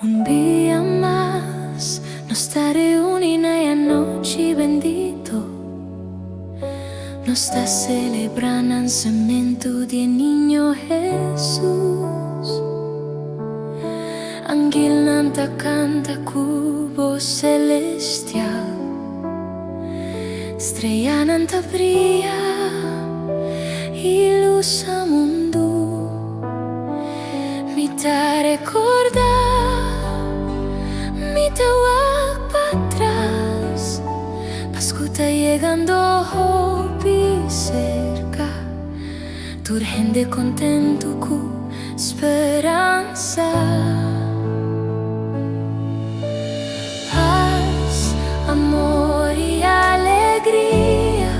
Un día más nos está reunida y anoche bendito nos está celebrando el nacimiento del niño Jesús. Ángel nanta canta cubo celestial, estrella nanta brilla y luz al mundo. Mi te recorda, mi te va para atrás. Pascu está llegando hobby cerca, tu gente contento con esperanza. Paz, amor y alegría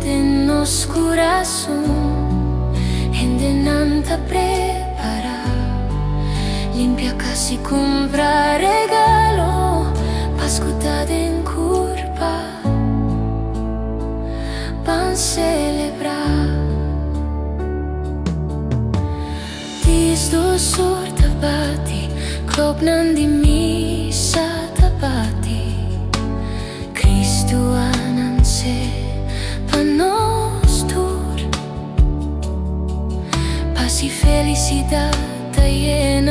en nos corazón, gente nanta prepara, limpia casi compra regalo, pascuta en curva, van celebrar. Disdo sorta bati, klopnan di misa tabati, Cristo ananse panos tur, paz y felicidad te llena